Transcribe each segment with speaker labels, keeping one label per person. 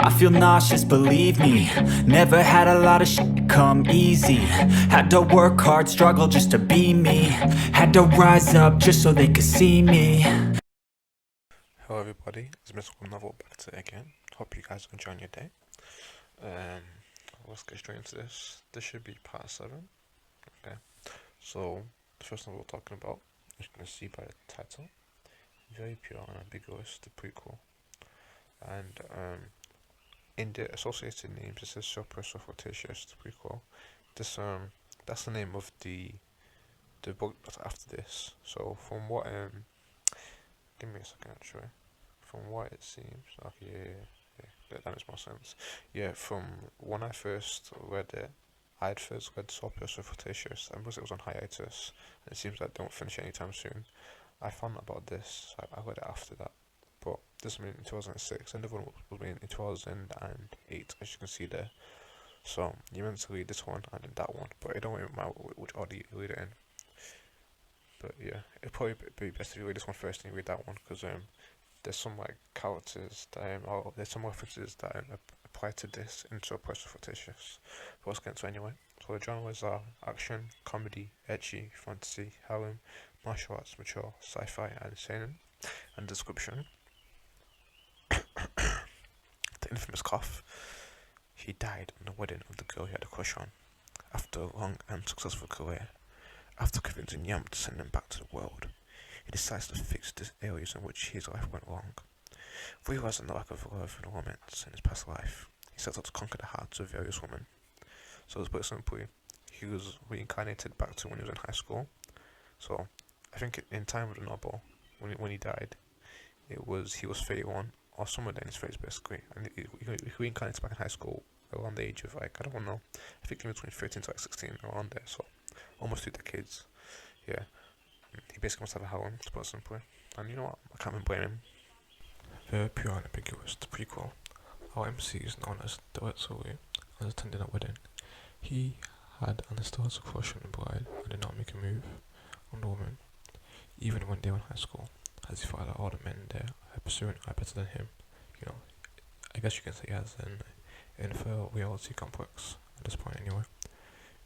Speaker 1: I feel nauseous, believe me. Never had a lot of shit come easy. Had to work hard, struggle just to be me. Had to rise up just so they could see me.
Speaker 2: Hello everybody, it's Mrwebnvel back at it again. Hope you guys are enjoying your day. Let's get straight into this. This should be part 7. Okay. So the first one we're talking about, as you can see by the title, very pure and ambiguous, the prequel. And in the associated names it says Surplus of Flirtatious, the prequel. This that's the name of the book that's after this. So from what give me a second actually. From what it seems, okay, that makes more sense. Yeah, from when I first read it, I had first read Sopios of Flirtatious, and because it was on hiatus, and it seems like they won't finish anytime soon, I found out about this, so I read it after that. But this was made in 2006, and the other one was made in 2008, as you can see there. So you meant to read this one and then that one, but it don't really matter which order you read it in. But yeah, it'd probably be best if you read this one first and you read that one, because there's some like characters that or there's some references that apply to this in Surplus of Flirtatious. But let's get into it anyway. So the genres are action, comedy, ecchi, fantasy, harem, martial arts, mature, sci-fi, and seinen. And description: the infamous cough. He died on the wedding of the girl he had a crush on. After a long and successful career, after convincing Yam to send him back to the world, he decides to fix the areas in which his life went wrong. Realizing the lack of love and romance in his past life, he sets out to conquer the hearts of various women. So to put it simply, he was reincarnated back to when he was in high school. So I think in time of the novel, when he died, he was 31 or somewhere in his face basically, and he reincarnated back in high school around the age of like, I don't know, I think in between 13 to like 16, around there, so almost 2 decades. Yeah. He basically must have a harem, to put it simply. And you know what? I can't even blame him. Very pure and ambiguous, the prequel. Our MC is known as Doetsuru and was attending a wedding. He had and still has a crush on the bride and did not make a move on the woman, even when they were in high school, as he thought that all the men there are pursuing are better than him. You know, I guess you can say he has an inferior reality complex at this point anyway.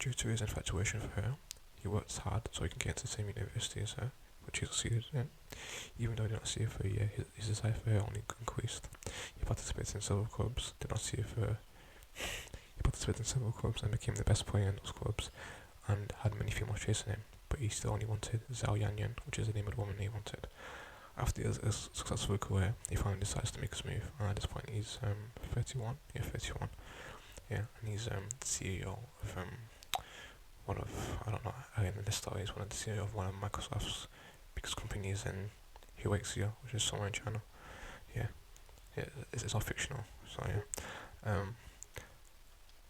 Speaker 2: Due to his infatuation for her, he works hard so he can get into the same university as her, which he succeeded in. Even though he did not see her for a year, his desire for her only increased. He participated in several clubs, did not see her for he participated in several clubs and became the best player in those clubs, and had many females chasing him, but he still only wanted Zhao Yanyan, which is the name of the woman he wanted. After his successful career, he finally decides to make his move, and at this point he's 31, yeah, and he's CEO of one of, I don't know, in this story he's one of the CEO of one of Microsoft's biggest companies in Huexia, which is somewhere in China. Yeah, it's all fictional, so yeah.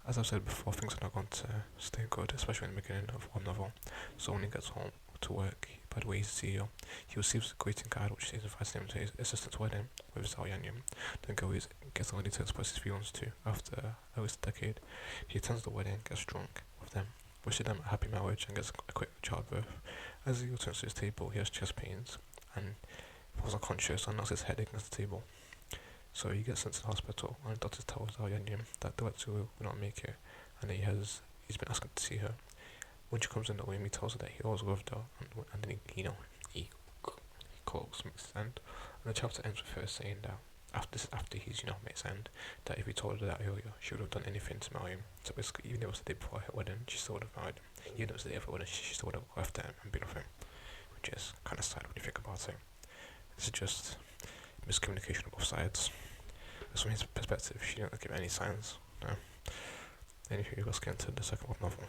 Speaker 2: As I've said before, things are not going to stay good, especially in the beginning of one novel. So when he gets home to work, by the way, he's the CEO, he receives a greeting card which invites him to his assistant's wedding with Zhao Yanyan. The girl gets ready to express his feelings to after at least a decade. He attends the wedding, gets drunk with them, wishes them a happy marriage, and gets a quick childbirth. As he returns to his table, he has chest pains and falls unconscious and knocks his head against the table. So he gets sent to the hospital, and the doctors tell Zhao Yanyan that Doetsuru will not make it, and he's been asking to see her. When she comes in the room, he tells her that he always loved her, and then he calls Mixed End, and the chapter ends with her saying that after he's met his end, that if he told her that earlier, she would have done anything to marry him. So basically, even if it was the day before her wedding, she still would have married him. Even if it was the day of her wedding, she still would have left him and been with him, which is kind of sad when you think about it. This is just miscommunication on both sides. From his perspective, she didn't give any signs. No. Anyway, let's get into the second novel.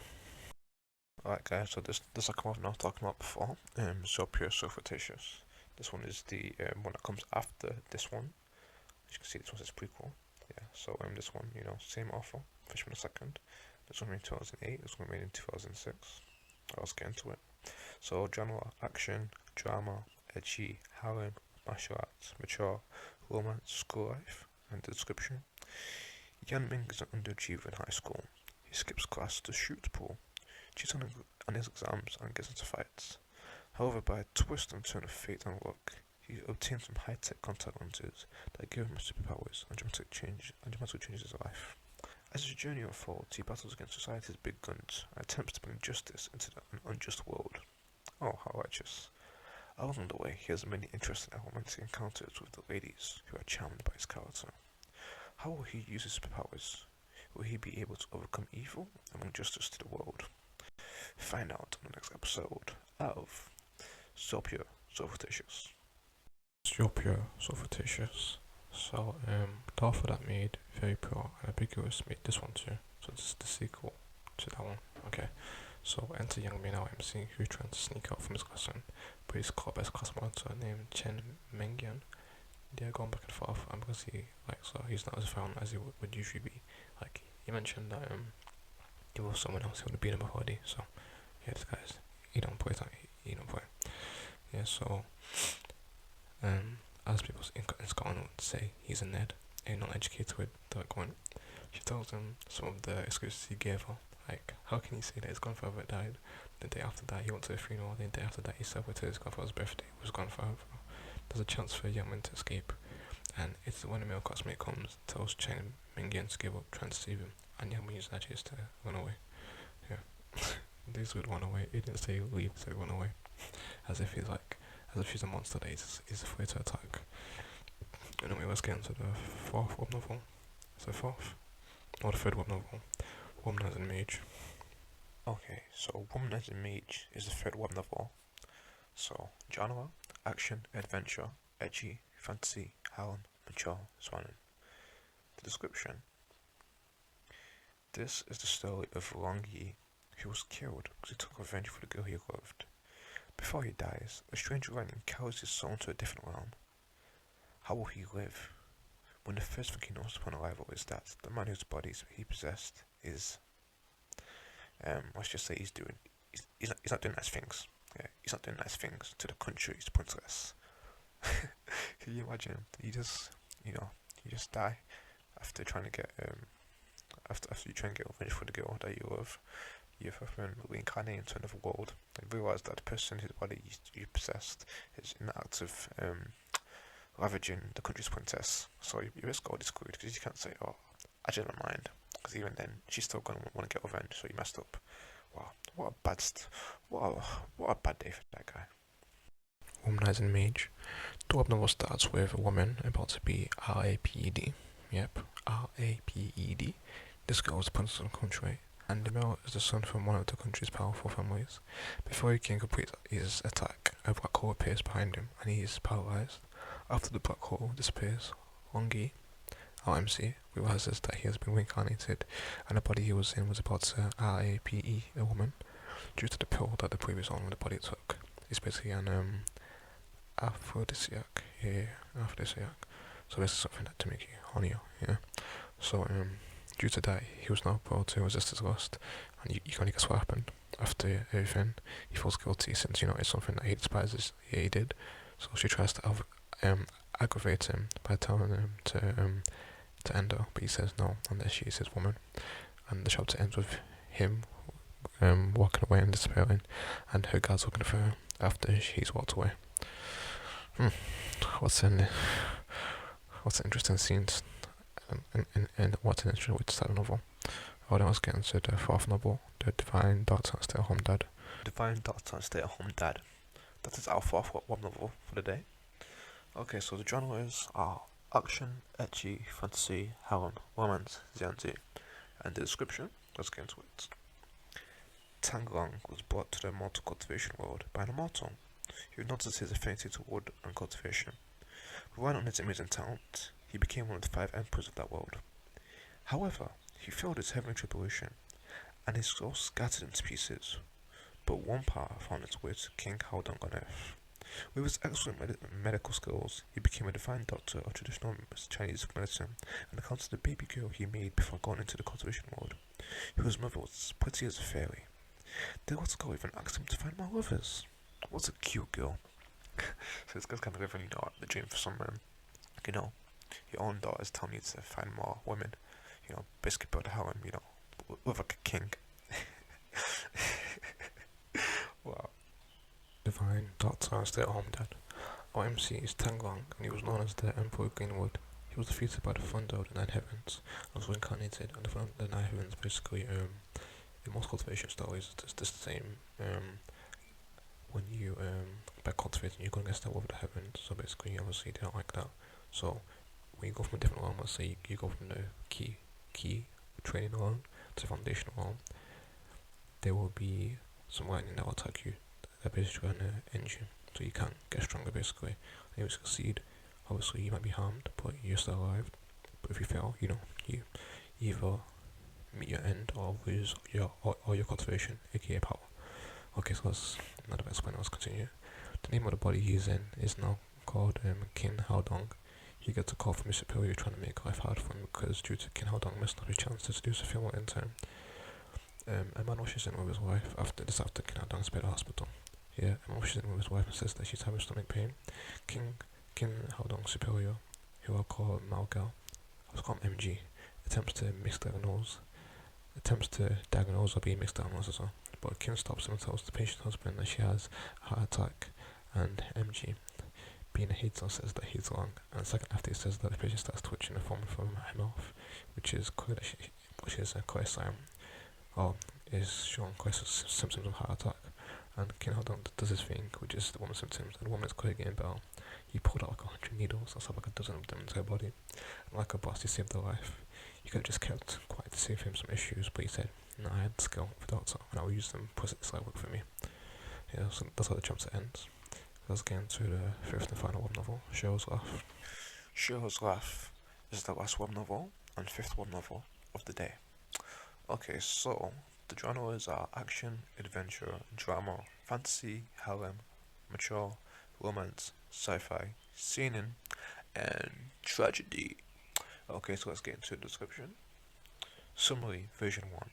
Speaker 2: Alright guys, so the second one I was talking about before, So Pure, So Flirtatious. This one is the one that comes after this one. As you can see, this one's his prequel. Yeah, so this one, same author, Fishman II. This one made in 2008, this one made in 2006. Let's get into it. So genre, action, drama, ecchi, harem, martial arts, mature, romance, school life. And the description: Yan Ming is an underachiever in high school. He skips class to shoot pool, cheats on his exams, and gets into fights. However, by a twist and turn of fate and luck, he obtained some high-tech contact lenses that gave him superpowers and dramatic changes his life. As his journey unfolds, he battles against society's big guns and attempts to bring justice into an unjust world. Oh, how righteous. Along the way, he has many interesting and romantic encounters with the ladies who are charmed by his character. How will he use his superpowers? Will he be able to overcome evil and bring justice to the world? Find out on the next episode of So Pure, So Fictitious.
Speaker 3: So Pure, So Fictitious. So, the author that made Very Pure and Ambiguous made this one too. So this is the sequel to that one. Okay. So enter young male MC who's trying to sneak out from his lesson, but he's caught by his class monitor named Chen Mengyan. They're going back and forth, and because he's not as violent as he would usually be. Like, he mentioned that he was someone else who would have beat him already. So yeah, this guy's he don't play. Yeah. So as people in Scotland would say, he's a Ned, a non-educated with the going. She tells him some of the excuses he gave her. Like, how can he say that his grandfather died the day after that? He went to the funeral, the day after that he celebrated his grandfather's birthday, was gone forever. There's a chance for a young man to escape, and it's when a male classmate comes, tells Chen Mingyan to give up, trying to save him, and young man uses that chase to run away. Yeah. This would run away. He didn't say leave, so he run away. As if she's a monster that he's afraid to attack. Anyway, let's get into the fourth web novel. Is it fourth? Or the third web novel. Womanizer Mage.
Speaker 2: Okay, so Womanizer Mage is the third web novel. So, genre, action, adventure, edgy, fantasy, harem, mature, swanning. The description. This is the story of Long Yi, who was killed because he took revenge for the girl he loved. Before he dies, a strange lightning carries his soul to a different realm. How will he live? When the first thing he knows upon arrival is that the man whose body he possessed is, let's just say he's not doing nice things. Yeah, he's not doing nice things to the country's princess. Can you imagine? You just die after trying to get after you try and get revenge for the girl that you love. You've been reincarnated into another world and realize that the person whose body you possessed is in the act of ravaging the country's princess. So you risk all this screwed because you can't say, oh, I didn't mind, because even then she's still gonna want to get revenge. So you messed up. Wow, what a bad day for that guy.
Speaker 3: Womanizing Mage. The web novel starts with a woman about to be RAPED. Yep, RAPED. This girl is the princess of the country, and the male is the son from one of the country's powerful families. Before he can complete his attack, a black hole appears behind him, and he is paralyzed. After the black hole disappears, Longi, our MC, realizes that he has been reincarnated, and the body he was in was about to RAPE a woman, due to the pill that the previous owner of the body took. It's basically an aphrodisiac. Yeah, aphrodisiac. So this is something that to make you hornier. Yeah. So due to that, he was not able to resist his lust, and you can only guess what happened. After everything, he feels guilty since it's something that he despises. Yeah, he did. So she tries to aggravate him by telling him to end her, but he says no unless she is his woman. And the chapter ends with him walking away and despairing, and her guards looking for her after she's walked away. What's an interesting scene, and what's an interesting way to start a novel. Oh, then let's get into the fourth novel, The Divine Daughter and Stay-at-Home Dad.
Speaker 2: Divine Daughter and Stay-at-Home Dad. That is our fourth web novel for the day. Okay, so the genres are action, ecchi, fantasy, harem, romance, xianzi. And the description, let's get into it. Tang Long was brought to the mortal cultivation world by an immortal who noticed his affinity to wood and cultivation. Relying on his amazing talent, he became one of the 5 emperors of that world. However, he failed his heavenly tribulation, and his soul scattered into pieces, but one part found its way to King Haodong on Earth. With his excellent medical skills, he became a divine doctor of traditional Chinese medicine and encountered the baby girl he made before going into the cultivation world, whose mother was as pretty as a fairy. The little girl even asked him to find more lovers. What a cute girl. So this guy's kind of living, the dream for some men. Your own daughter's telling you to find more women. Basically build a harem, with like a king. Wow.
Speaker 3: Divine Daughter and Stay-at-Home Dad. Our MC is Tanglong, and he was known as the Emperor of Greenwood. He was defeated by the Thunder of the Nine Heavens and was reincarnated. And the Thunder of the Nine Heavens basically, in most cultivation stories, it's the same. When you by cultivating, you're going against that of the heavens. So basically, obviously, they don't like that. So when you go from a different realm, let's say you go from the key training realm to the foundational realm, there will be some lightning that will attack you. They're basically an engine, so you can't get stronger basically. And if you succeed, obviously you might be harmed, but you're still alive. But if you fail, you either meet your end or lose or your cultivation, aka power. Okay, so that's not about explaining. Let's continue. The name of the body he's in is now called Kin Haodong. He gets a call from his superior trying to make life hard for him because due to Kin Haodong missing out his chance to seduce a female intern. A man rushes in with his wife after Kin Haodong's been at the hospital. Yeah, a man rushes in with his wife and says that she's having stomach pain. Kin Haodong's superior, who I'll call Malgal, I'll call him MG, attempts to diagnose or be misdiagnosed as well. But Kin stops him and tells the patient's husband that she has a heart attack, and MG, being a hater, says that he's wrong. And second after he says that, the patient starts twitching and foaming from her mouth, which is quite a sign, or is showing quite symptoms of heart attack. And Kin Haodong does his thing, which is the woman's symptoms, and the woman is quite getting better. He pulled out like 100 needles, that's like a dozen of them into her body. And like a boss, he saved her life. He could have just kept quiet to save him some issues, but he said, "No, I had the skill of the doctor, and I'll use them, plus it's like work for me." Yeah, so that's how the chapter ends. Let's get into the fifth and final web novel, Cheryl's Laugh.
Speaker 2: Cheryl's Laugh is the last web novel and fifth web novel of the day. Okay, so the genres are action, adventure, drama, fantasy, harem, mature, romance, sci-fi, seinen, and tragedy. Okay, so let's get into the description. Summary, version 1.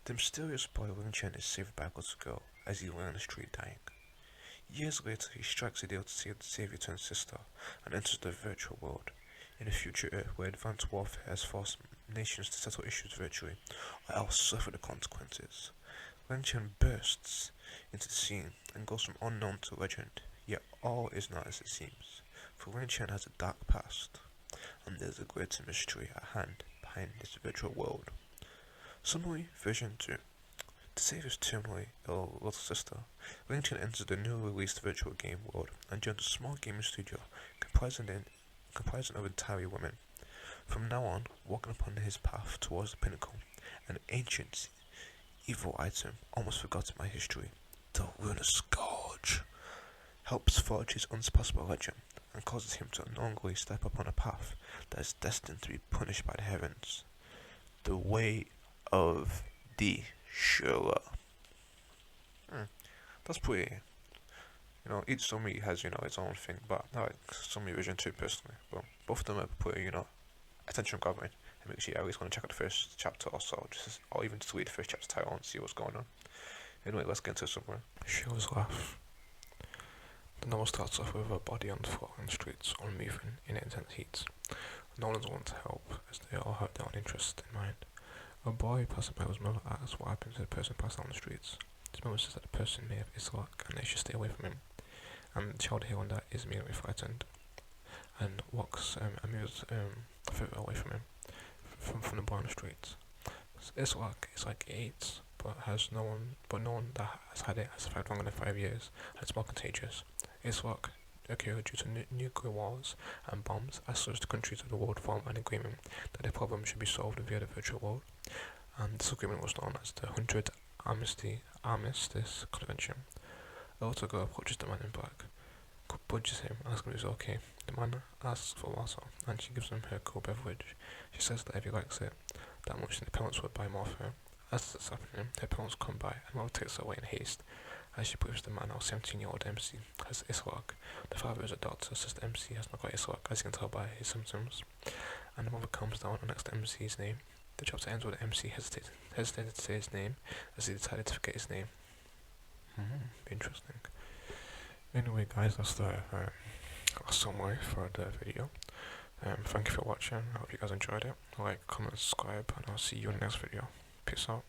Speaker 2: The mysterious boy Ling Chen is saved by a little girl as he lay on the street dying. Years later, he strikes a deal to save the savior to his sister and enters the virtual world. In a future Earth where advanced warfare has forced nations to settle issues virtually, or else suffer the consequences. Ling Chen bursts into the scene and goes from unknown to legend, yet all is not as it seems, for Ling Chen has a dark past, and there is a greater mystery at hand behind this virtual world. Summary, version 2. To save his terminally ill little sister, Ling Chen enters the newly released virtual game world and joins a small gaming studio comprising of entirely women. From now on, walking upon his path towards the pinnacle, an ancient evil item almost forgotten by history, the Lunar Scourge, helps forge his unsurpassable legend and causes him to unknowingly step upon a path that is destined to be punished by the heavens. The way of the Shura. That's pretty. Each summary has its own thing, but I like summary version 2 personally. But both of them are pretty attention grabbing. It makes you at least want to check out the first chapter or even just read the first chapter title and see what's going on. Anyway, let's get into the summary.
Speaker 3: Cheryl's Laugh. The novel starts off with a body on the floor in the streets, unmoving in intense heat. No one's willing to help, as they all have their own interests in mind. A boy passing by his mother asks what happened to the person passing on the streets. His mother says that the person may have his luck and they should stay away from him. And the child hearing that is immediately frightened and walks and moves further away from him, from the boy on the streets. His luck is like AIDS, but no one that has had it has survived longer than 5 years, and it's more contagious. His luck occurred due to nuclear wars and bombs, as such the countries of the world formed an agreement that the problem should be solved via the virtual world, and this agreement was known as the 100 Armistice Convention. A little girl approaches the man in black, budges him, asking if he's okay. The man asks for water, and she gives him her cool beverage. She says that if he likes it that much, then the parents would buy more for her. As this is happening, her parents come by, and mother takes her away in haste. As she proves the man, our 17-year-old MC has Iswak. The father is a doctor, says the MC has not got Iswak, as you can tell by his symptoms. And the mother calms down and asks the MC's name. The chapter ends with the MC hesitated to say his name, as he decided to forget his name. Interesting. Anyway, guys, that's the summary for the video. Thank you for watching. I hope you guys enjoyed it. Like, comment, subscribe, and I'll see you in the next video. Peace out.